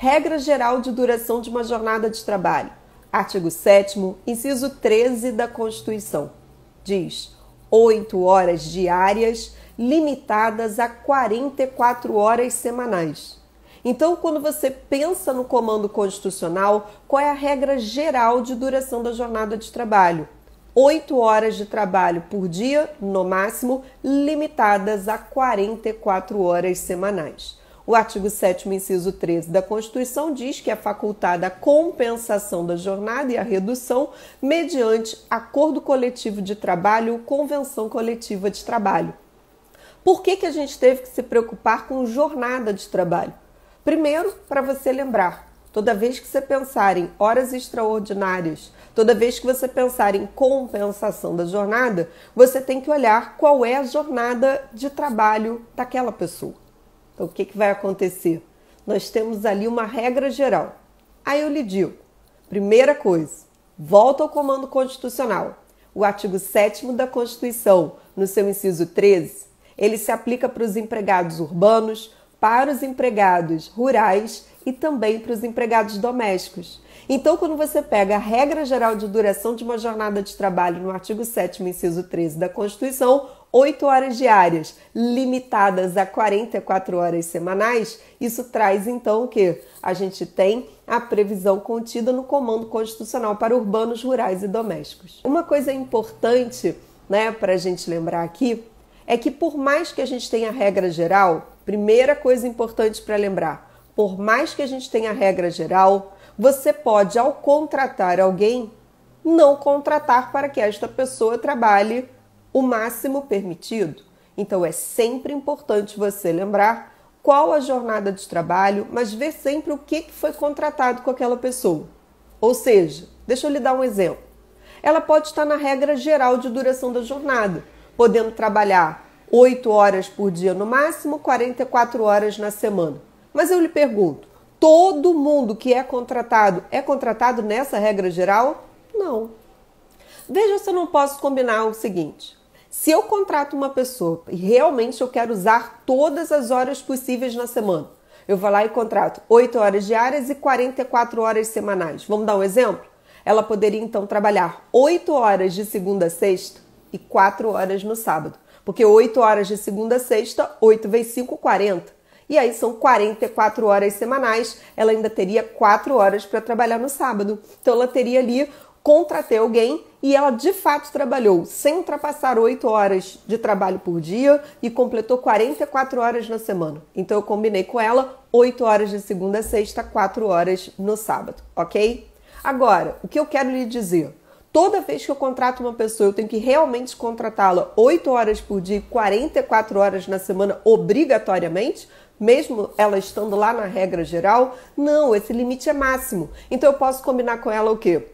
Regra geral de duração de uma jornada de trabalho. Artigo 7º, inciso 13 da Constituição. Diz: 8 horas diárias, limitadas a 44 horas semanais. Então, quando você pensa no comando constitucional, qual é a regra geral de duração da jornada de trabalho? 8 horas de trabalho por dia, no máximo, limitadas a 44 horas semanais. O artigo 7º, inciso 13 da Constituição diz que é facultada a compensação da jornada e a redução mediante acordo coletivo de trabalho ou convenção coletiva de trabalho. Por que a gente teve que se preocupar com jornada de trabalho? Primeiro, para você lembrar, toda vez que você pensar em horas extraordinárias, toda vez que você pensar em compensação da jornada, você tem que olhar qual é a jornada de trabalho daquela pessoa. Então, o que vai acontecer? Nós temos ali uma regra geral. Aí eu lhe digo, primeira coisa, volta ao comando constitucional. O artigo 7º da Constituição, no seu inciso 13, ele se aplica para os empregados urbanos, para os empregados rurais e também para os empregados domésticos. Então, quando você pega a regra geral de duração de uma jornada de trabalho no artigo 7º, inciso 13 da Constituição, 8 horas diárias, limitadas a 44 horas semanais, isso traz então o quê? A gente tem a previsão contida no comando constitucional para urbanos, rurais e domésticos. Uma coisa importante, para a gente lembrar aqui, é que por mais que a gente tenha a regra geral, primeira coisa importante para lembrar, por mais que a gente tenha a regra geral, você pode, ao contratar alguém, não contratar para que esta pessoa trabalhe o máximo permitido. Então, é sempre importante você lembrar qual a jornada de trabalho, mas ver sempre o que foi contratado com aquela pessoa. Ou seja, deixa eu lhe dar um exemplo. Ela pode estar na regra geral de duração da jornada, podendo trabalhar 8 horas por dia no máximo, 44 horas na semana. Mas eu lhe pergunto, todo mundo que é contratado nessa regra geral? Não. Veja se eu não posso combinar o seguinte. Se eu contrato uma pessoa e realmente eu quero usar todas as horas possíveis na semana, eu vou lá e contrato 8 horas diárias e 44 horas semanais. Vamos dar um exemplo? Ela poderia então trabalhar 8 horas de segunda a sexta e 4 horas no sábado. Porque 8 horas de segunda a sexta, 8 vezes 5, 40. E aí são 44 horas semanais, ela ainda teria 4 horas para trabalhar no sábado. Então ela teria ali, contratei alguém e ela de fato trabalhou sem ultrapassar 8 horas de trabalho por dia e completou 44 horas na semana. Então eu combinei com ela 8 horas de segunda a sexta, 4 horas no sábado, ok? Agora, o que eu quero lhe dizer? Toda vez que eu contrato uma pessoa, eu tenho que realmente contratá-la 8 horas por dia e 44 horas na semana obrigatoriamente? Mesmo ela estando lá na regra geral? Não, esse limite é máximo. Então eu posso combinar com ela o quê?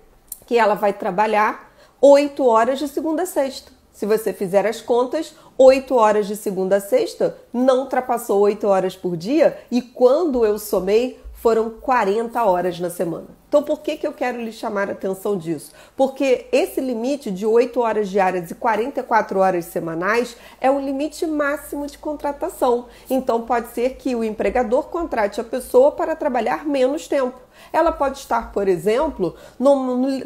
Que ela vai trabalhar 8 horas de segunda a sexta. Se você fizer as contas, 8 horas de segunda a sexta não ultrapassou 8 horas por dia e quando eu somei, foram 40 horas na semana. Então, por que eu quero lhe chamar a atenção disso? Porque esse limite de 8 horas diárias e 44 horas semanais é o limite máximo de contratação. Então, pode ser que o empregador contrate a pessoa para trabalhar menos tempo. Ela pode estar, por exemplo,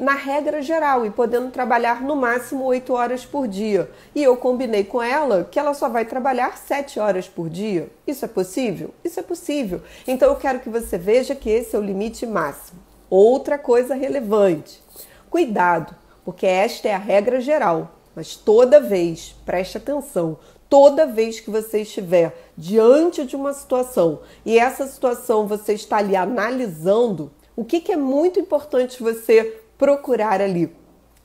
na regra geral e podendo trabalhar no máximo 8 horas por dia. E eu combinei com ela que ela só vai trabalhar 7 horas por dia. Isso é possível? Isso é possível. Então, eu quero que você veja que esse é o limite máximo. Outra coisa relevante, cuidado, porque esta é a regra geral, mas toda vez, preste atenção, toda vez que você estiver diante de uma situação e essa situação você está ali analisando, o que é muito importante você procurar ali?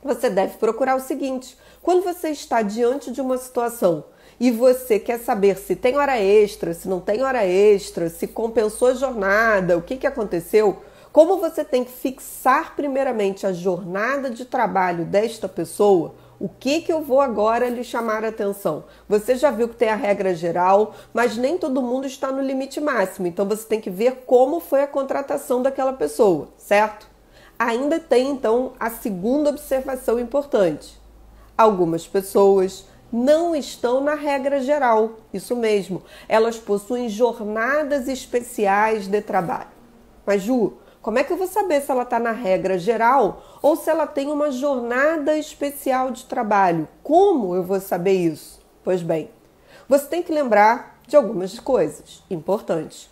Você deve procurar o seguinte, quando você está diante de uma situação e você quer saber se tem hora extra, se não tem hora extra, se compensou a jornada, o que aconteceu, como você tem que fixar primeiramente a jornada de trabalho desta pessoa, o que eu vou agora lhe chamar a atenção? Você já viu que tem a regra geral, mas nem todo mundo está no limite máximo, então você tem que ver como foi a contratação daquela pessoa, certo? Ainda tem então a segunda observação importante. Algumas pessoas não estão na regra geral, isso mesmo, elas possuem jornadas especiais de trabalho. Mas Ju, como é que eu vou saber se ela está na regra geral ou se ela tem uma jornada especial de trabalho? Como eu vou saber isso? Pois bem, você tem que lembrar de algumas coisas importantes.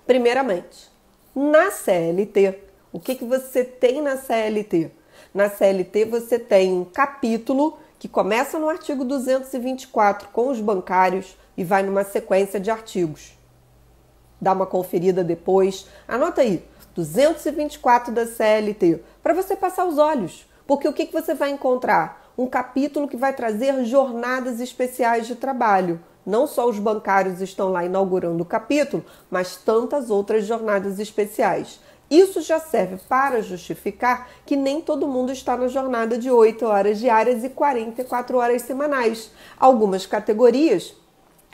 Primeiramente, na CLT, o que você tem na CLT? Na CLT você tem um capítulo que começa no artigo 224 com os bancários e vai numa sequência de artigos. Dá uma conferida depois, anota aí, 224 da CLT, para você passar os olhos. Porque o que você vai encontrar? Um capítulo que vai trazer jornadas especiais de trabalho. Não só os bancários estão lá inaugurando o capítulo, mas tantas outras jornadas especiais. Isso já serve para justificar que nem todo mundo está na jornada de 8 horas diárias e 44 horas semanais. Algumas categorias,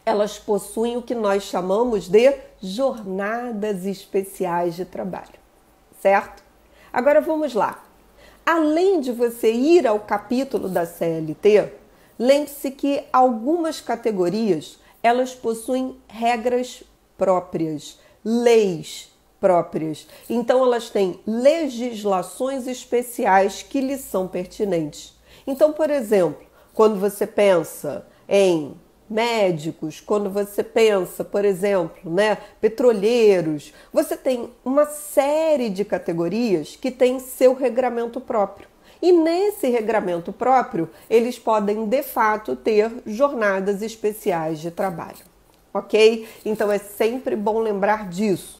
elas possuem o que nós chamamos de jornadas especiais de trabalho, certo? Agora vamos lá. Além de você ir ao capítulo da CLT, lembre-se que algumas categorias, elas possuem regras próprias, leis próprias. Então, elas têm legislações especiais que lhes são pertinentes. Então, por exemplo, quando você pensa em médicos, quando você pensa, por exemplo, petroleiros, você tem uma série de categorias que tem seu regramento próprio. E nesse regramento próprio, eles podem, de fato, ter jornadas especiais de trabalho. Ok? Então, é sempre bom lembrar disso.